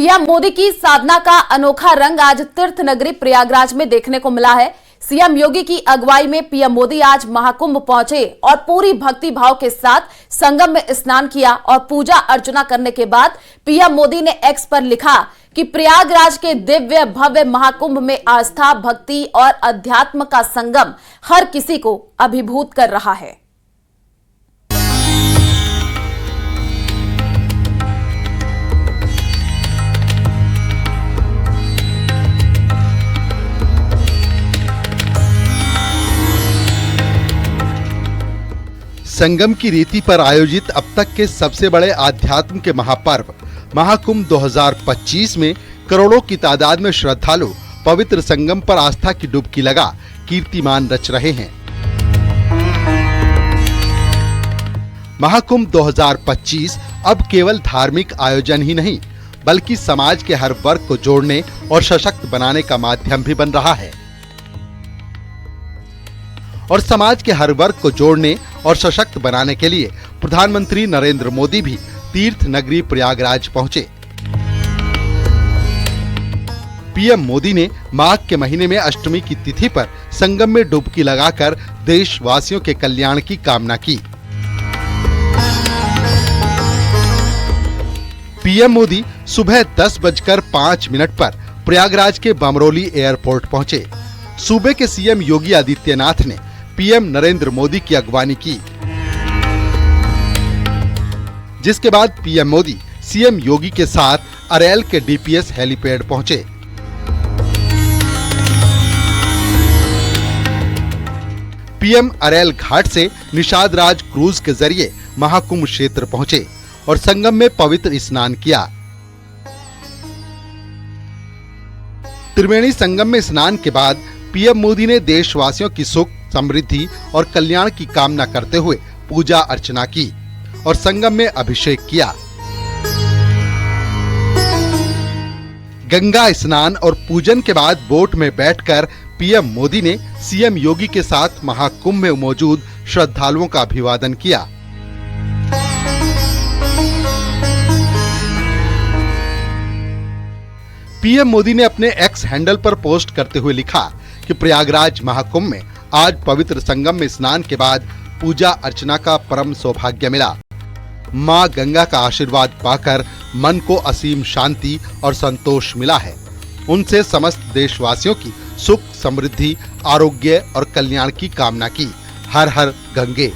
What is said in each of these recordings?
PM Modi की साधना का अनोखा रंग आज तीर्थ नगरी प्रयागराज में देखने को मिला है। सीएम योगी की अगुवाई में पीएम मोदी आज महाकुंभ पहुंचे और पूरी भक्ति भाव के साथ संगम में स्नान किया और पूजा अर्चना करने के बाद पीएम मोदी ने एक्स पर लिखा कि प्रयागराज के दिव्य भव्य महाकुंभ में आस्था, भक्ति और अध्यात्म का संगम हर किसी को अभिभूत कर रहा है। संगम की रीति पर आयोजित अब तक के सबसे बड़े आध्यात्म के महापर्व महाकुंभ 2025 में करोड़ों की तादाद में श्रद्धालु पवित्र संगम पर आस्था की डुबकी लगा कीर्तिमान रच रहे हैं। महाकुंभ 2025 अब केवल धार्मिक आयोजन ही नहीं बल्कि समाज के हर वर्ग को जोड़ने और सशक्त बनाने का माध्यम भी बन रहा है। और समाज के हर वर्ग को जोड़ने और सशक्त बनाने के लिए प्रधानमंत्री नरेंद्र मोदी भी तीर्थ नगरी प्रयागराज पहुंचे। पीएम मोदी ने माघ के महीने में अष्टमी की तिथि पर संगम में डुबकी लगाकर देशवासियों के कल्याण की कामना की। पीएम मोदी सुबह 10:05 पर प्रयागराज के बमरोली एयरपोर्ट पहुंचे। सूबे के सीएम योगी आदित्यनाथ ने पीएम नरेंद्र मोदी की अगवानी की, जिसके बाद पीएम मोदी सीएम योगी के साथ अरेल के डीपीएस हेलीपैड पहुंचे। पीएम अरेल घाट से निषाद राज क्रूज के जरिए महाकुंभ क्षेत्र पहुंचे और संगम में पवित्र स्नान किया। त्रिवेणी संगम में स्नान के बाद पीएम मोदी ने देशवासियों की सुख, समृद्धि और कल्याण की कामना करते हुए पूजा अर्चना की और संगम में अभिषेक किया। गंगा स्नान और पूजन के बाद बोट में बैठकर पीएम मोदी ने सीएम योगी के साथ महाकुंभ में मौजूद श्रद्धालुओं का अभिवादन किया। पीएम मोदी ने अपने एक्स हैंडल पर पोस्ट करते हुए लिखा कि प्रयागराज महाकुंभ में आज पवित्र संगम में स्नान के बाद पूजा अर्चना का परम सौभाग्य मिला। मां गंगा का आशीर्वाद पाकर मन को असीम शांति और संतोष मिला है। उनसे समस्त देशवासियों की सुख, समृद्धि, आरोग्य और कल्याण की कामना की। हर हर गंगे।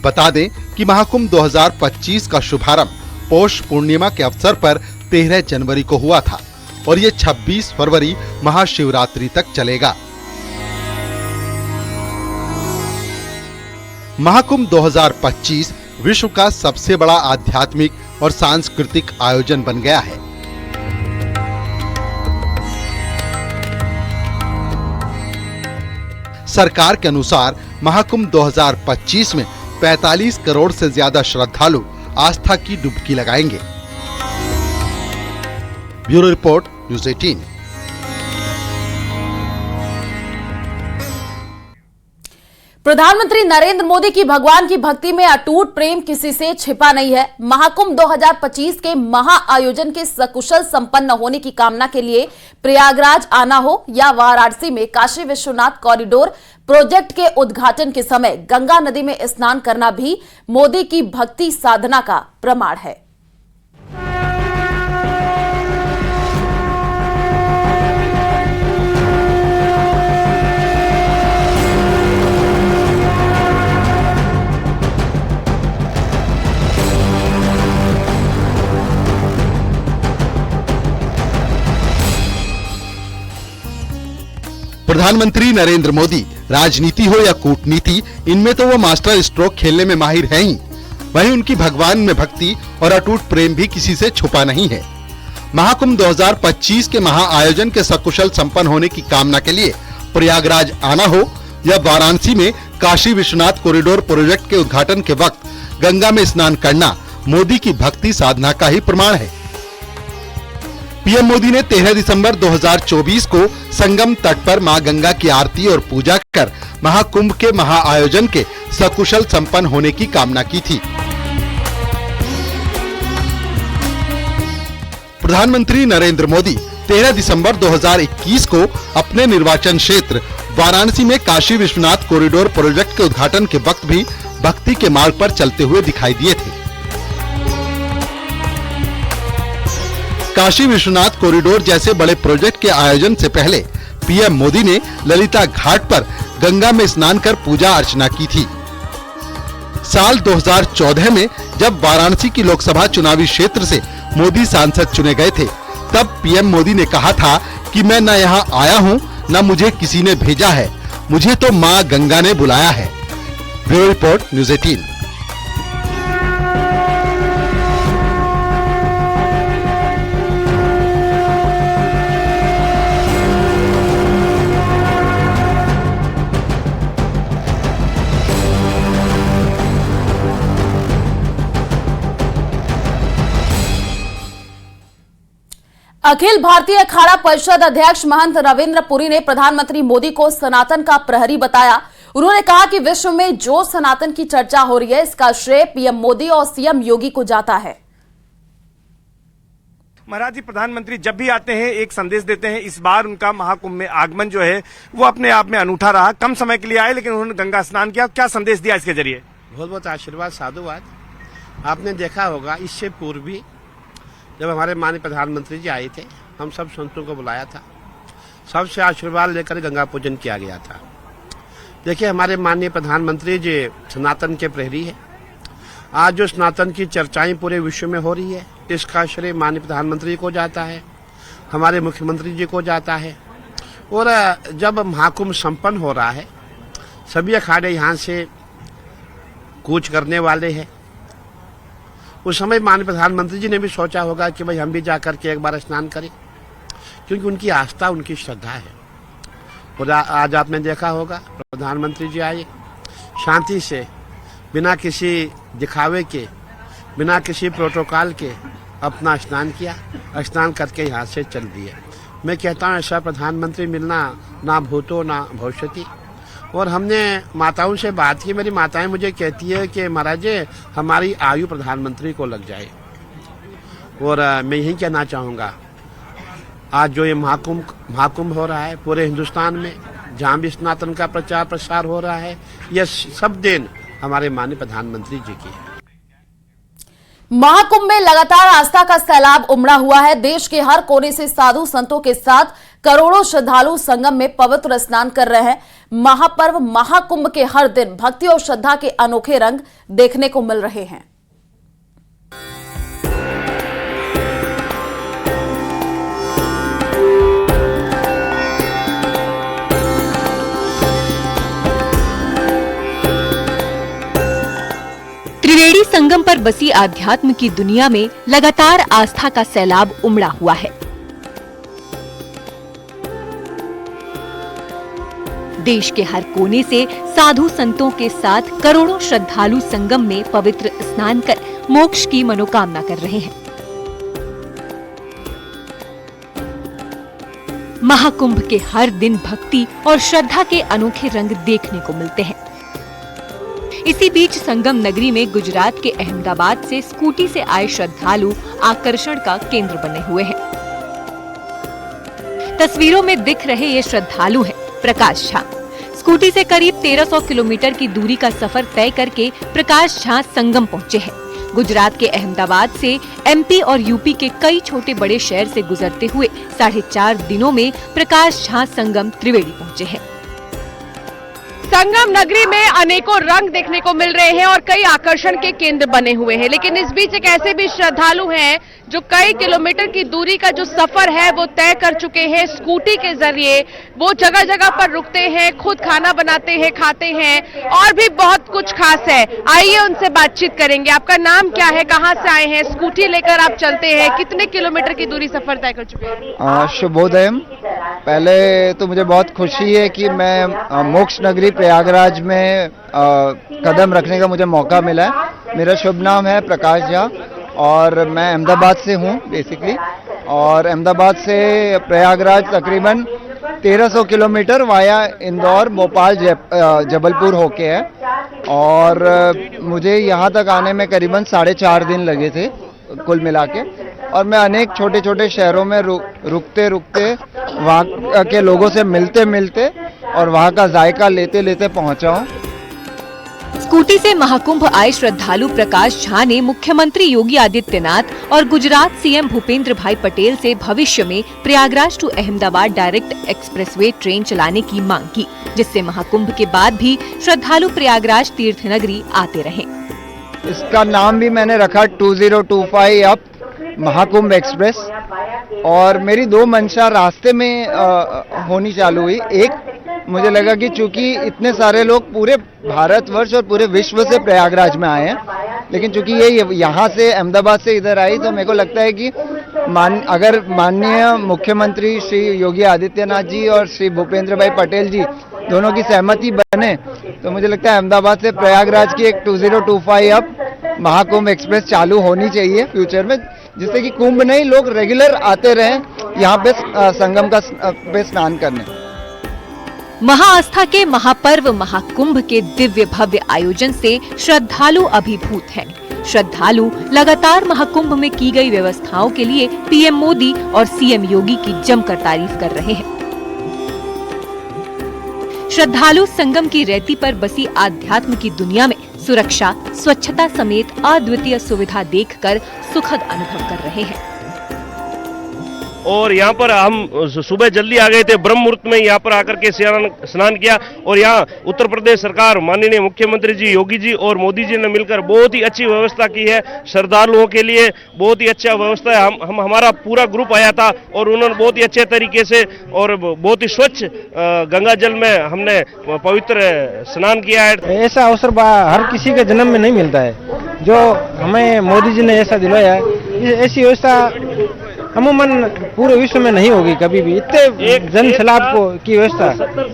बता दें कि महाकुंभ 2025 का शुभारंभ पौष पूर्णिमा के अवसर पर 13 जनवरी को हुआ था और ये 26 फरवरी महाशिवरात्रि तक चलेगा। महाकुंभ 2025 विश्व का सबसे बड़ा आध्यात्मिक और सांस्कृतिक आयोजन बन गया है। सरकार के अनुसार महाकुंभ 2025 में 45 करोड़ से ज्यादा श्रद्धालु आस्था की डुबकी लगाएंगे। Bureau report, news 18। प्रधानमंत्री नरेंद्र मोदी की भगवान की भक्ति में अटूट प्रेम किसी से छिपा नहीं है। महाकुंभ 2025 के महा आयोजन के सकुशल संपन्न होने की कामना के लिए प्रयागराज आना हो या वाराणसी में काशी विश्वनाथ कॉरिडोर प्रोजेक्ट के उद्घाटन के समय गंगा नदी में स्नान करना भी मोदी की भक्ति साधना का प्रमाण है। प्रधानमंत्री नरेंद्र मोदी राजनीति हो या कूटनीति, इनमें तो वो मास्टर स्ट्रोक खेलने में माहिर हैं ही। वहीं उनकी भगवान में भक्ति और अटूट प्रेम भी किसी से छुपा नहीं है। महाकुंभ 2025 के महा आयोजन के सकुशल संपन्न होने की कामना के लिए प्रयागराज आना हो या वाराणसी में काशी विश्वनाथ कॉरिडोर प्रोजेक्ट के उद्घाटन के वक्त गंगा में स्नान करना मोदी की भक्ति साधना का ही प्रमाण है। पीएम मोदी ने 13 दिसंबर 2024 को संगम तट पर मां गंगा की आरती और पूजा कर महाकुंभ के महा आयोजन के सकुशल संपन्न होने की कामना की थी। प्रधानमंत्री नरेंद्र मोदी 13 दिसंबर 2021 को अपने निर्वाचन क्षेत्र वाराणसी में काशी विश्वनाथ कॉरिडोर प्रोजेक्ट के उद्घाटन के वक्त भी भक्ति के मार्ग पर चलते हुए दिखाई दिए थे। काशी विश्वनाथ कॉरिडोर जैसे बड़े प्रोजेक्ट के आयोजन से पहले पीएम मोदी ने ललिता घाट पर गंगा में स्नान कर पूजा अर्चना की थी। साल 2014 में जब वाराणसी की लोकसभा चुनावी क्षेत्र से मोदी सांसद चुने गए थे, तब पीएम मोदी ने कहा था कि मैं न यहाँ आया हूँ न मुझे किसी ने भेजा है, मुझे तो माँ गंगा ने बुलाया है। Bureau report, news 18। Akhil Bharatiya Akhara Parishad अध्यक्ष महंत रविंद्र पुरी ने प्रधानमंत्री मोदी को सनातन का प्रहरी बताया। उन्होंने कहा कि विश्व में जो सनातन की चर्चा हो रही है, इसका श्रेय पीएम मोदी और सीएम योगी को जाता है। महाराज जी, प्रधानमंत्री जब भी आते हैं एक संदेश देते हैं। इस बार उनका महाकुंभ में आगमन जो है वो अपने आप में अनूठा रहा। कम समय के लिए आए लेकिन उन्होंने गंगा स्नान किया। क्या संदेश दिया इसके जरिए? बहुत बहुत आशीर्वाद, साधुवाद। आपने देखा होगा इससे पूर्व भी जब हमारे माननीय प्रधानमंत्री जी आए थे, हम सब संतों को बुलाया था, सबसे आशीर्वाद लेकर गंगा पूजन किया गया था। देखिए, हमारे माननीय प्रधानमंत्री जी सनातन के प्रहरी है। आज जो सनातन की चर्चाएं पूरे विश्व में हो रही है, इसका श्रेय माननीय प्रधानमंत्री को जाता है, हमारे मुख्यमंत्री जी को जाता है। और जब महाकुंभ संपन्न हो रहा है, सभी अखाड़े यहाँ से कूच करने वाले हैं। उस समय माननीय प्रधानमंत्री जी ने भी सोचा होगा कि भाई हम भी जाकर के एक बार स्नान करें, क्योंकि उनकी आस्था, उनकी श्रद्धा है। और आज आपने देखा होगा प्रधानमंत्री जी आए शांति से, बिना किसी दिखावे के, बिना किसी प्रोटोकॉल के अपना स्नान किया, स्नान करके यहाँ से चल दिए। मैं कहता हूँ ऐसा प्रधानमंत्री मिलना ना भूतो ना भविष्यति। और हमने माताओं से बात की, मेरी माताएं मुझे कहती है कि महाराज जी हमारी आयु प्रधानमंत्री को लग जाए। और मैं यही कहना चाहूँगा, आज जो ये महाकुंभ हो रहा है पूरे हिंदुस्तान में, जहाँ भी सनातन का प्रचार प्रसार हो रहा है, ये सब देन हमारे माननीय प्रधानमंत्री जी की है। महाकुंभ में लगातार आस्था का सैलाब उमड़ा हुआ है। देश के हर कोने से साधु संतों के साथ करोड़ों श्रद्धालु संगम में पवित्र स्नान कर रहे हैं। महापर्व महाकुंभ के हर दिन भक्ति और श्रद्धा के अनोखे रंग देखने को मिल रहे हैं। त्रिवेणी संगम पर बसी आध्यात्म की दुनिया में लगातार आस्था का सैलाब उमड़ा हुआ है। देश के हर कोने से साधु संतों के साथ करोड़ों श्रद्धालु संगम में पवित्र स्नान कर मोक्ष की मनोकामना कर रहे हैं। महाकुंभ के हर दिन भक्ति और श्रद्धा के अनोखे रंग देखने को मिलते हैं। इसी बीच संगम नगरी में गुजरात के अहमदाबाद से स्कूटी से आए श्रद्धालु आकर्षण का केंद्र बने हुए हैं। तस्वीरों में दिख रहे ये श्रद्धालु हैं प्रकाश झा। स्कूटी से करीब 1300 किलोमीटर की दूरी का सफर तय करके प्रकाश झा संगम पहुंचे हैं। गुजरात के अहमदाबाद से एमपी और यूपी के कई छोटे बड़े शहर से गुजरते हुए 4.5 दिनों में प्रकाश झा संगम त्रिवेणी पहुंचे हैं। संगम नगरी में अनेकों रंग देखने को मिल रहे हैं और कई आकर्षण के केंद्र बने हुए हैं, लेकिन इस बीच एक ऐसे भी श्रद्धालु हैं जो कई किलोमीटर की दूरी का जो सफर है वो तय कर चुके हैं। स्कूटी के जरिए वो जगह जगह पर रुकते हैं, खुद खाना बनाते हैं, खाते हैं और भी बहुत कुछ खास है। आइए उनसे बातचीत करेंगे। आपका नाम क्या है, कहाँ से आए हैं, स्कूटी लेकर आप चलते हैं, कितने किलोमीटर की दूरी सफर तय कर चुके हैं? शुभोदय। पहले तो मुझे बहुत खुशी है कि मैं मोक्ष नगरी प्रयागराज में कदम रखने का मुझे मौका मिला है। मेरा शुभ नाम है प्रकाश झा और मैं अहमदाबाद से हूँ बेसिकली, और अहमदाबाद से प्रयागराज तकरीबन 1300 किलोमीटर वाया इंदौर, भोपाल, जबलपुर होके है। और मुझे यहाँ तक आने में करीबन 4.5 दिन लगे थे कुल मिला के। और मैं अनेक छोटे छोटे शहरों में रुकते रुकते वहाँ के लोगों से मिलते मिलते और वहाँ का जायका लेते लेते पहुँचा हूँ। स्कूटी से महाकुंभ आए श्रद्धालु प्रकाश झा ने मुख्यमंत्री योगी आदित्यनाथ और गुजरात सीएम भूपेंद्र भाई पटेल से भविष्य में Prayagraj to Ahmedabad direct expressway train चलाने की मांग की, जिससे महाकुंभ के बाद भी श्रद्धालु प्रयागराज तीर्थ नगरी आते रहें। इसका नाम भी मैंने रखा 2025 अप महाकुंभ एक्सप्रेस। और मेरी दो मंशा रास्ते में होनी चालू हुई। एक, मुझे लगा कि चूंकि इतने सारे लोग पूरे भारतवर्ष और पूरे विश्व से प्रयागराज में आए हैं, लेकिन चूंकि ये यहाँ से अहमदाबाद से इधर आई, तो मेरे को लगता है कि अगर माननीय मुख्यमंत्री श्री योगी आदित्यनाथ जी और श्री भूपेंद्र भाई पटेल जी दोनों की सहमति बने, तो मुझे लगता है अहमदाबाद से प्रयागराज की एक 2025 अप महाकुंभ एक्सप्रेस चालू होनी चाहिए फ्यूचर में, जिससे कि कुंभ नहीं, लोग रेगुलर आते रहें यहाँ पे संगम का पे स्नान करने। महाआस्था के महापर्व महाकुंभ के दिव्य भव्य आयोजन से श्रद्धालु अभिभूत हैं। श्रद्धालु लगातार महाकुंभ में की गई व्यवस्थाओं के लिए पीएम मोदी और सीएम योगी की जमकर तारीफ कर रहे हैं। श्रद्धालु संगम की रेती पर बसी आध्यात्म की दुनिया में सुरक्षा, स्वच्छता समेत अद्वितीय सुविधा देखकर सुखद अनुभव कर रहे हैं। और यहाँ पर हम सुबह जल्दी आ गए थे, ब्रह्म मुहूर्त में यहाँ पर आकर के स्नान किया। और यहाँ उत्तर प्रदेश सरकार, माननीय मुख्यमंत्री जी योगी जी और मोदी जी ने मिलकर बहुत ही अच्छी व्यवस्था की है श्रद्धालुओं के लिए। बहुत ही अच्छा व्यवस्था है। हमारा पूरा ग्रुप आया था और उन्होंने बहुत ही अच्छे तरीके से और बहुत ही स्वच्छ गंगा जल में हमने पवित्र स्नान किया है। ऐसा अवसर हर किसी के जन्म में नहीं मिलता है, जो हमें मोदी जी ने ऐसा दिलाया है। ऐसी व्यवस्था अमूमन पूरे विश्व में नहीं होगी कभी भी। इतने जन सैलाब की व्यवस्था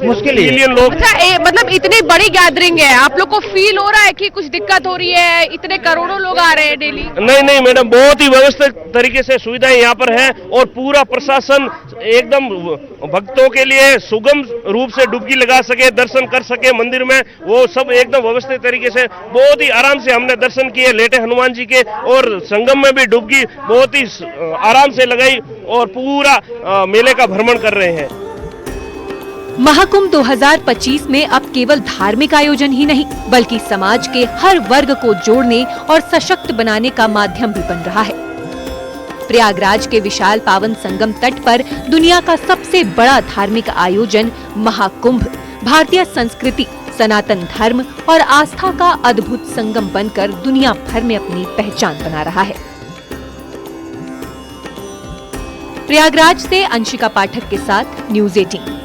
मुश्किल है। मतलब इतनी बड़ी गैदरिंग है, आप लोग को फील हो रहा है कि कुछ दिक्कत हो रही है? इतने करोड़ों लोग आ रहे हैं डेली। नहीं मैडम, बहुत ही व्यवस्थित तरीके से सुविधाएं यहाँ पर है और पूरा प्रशासन एकदम भक्तों के लिए सुगम रूप से डुबकी लगा सके, दर्शन कर सके मंदिर में, वो सब एकदम व्यवस्थित तरीके से बहुत ही आराम से हमने दर्शन किए लेटे हनुमान जी के। और संगम में भी डुबकी बहुत ही आराम से लगाई और पूरा मेले का भ्रमण कर रहे हैं। महाकुंभ 2025 में अब केवल धार्मिक आयोजन ही नहीं, बल्कि समाज के हर वर्ग को जोड़ने और सशक्त बनाने का माध्यम भी बन रहा है। प्रयागराज के विशाल पावन संगम तट पर दुनिया का सबसे बड़ा धार्मिक आयोजन महाकुंभ भारतीय संस्कृति, सनातन धर्म और आस्था का अद्भुत संगम बनकर दुनिया भर में अपनी पहचान बना रहा है। प्रयागराज से अंशिका पाठक के साथ न्यूज़ 18।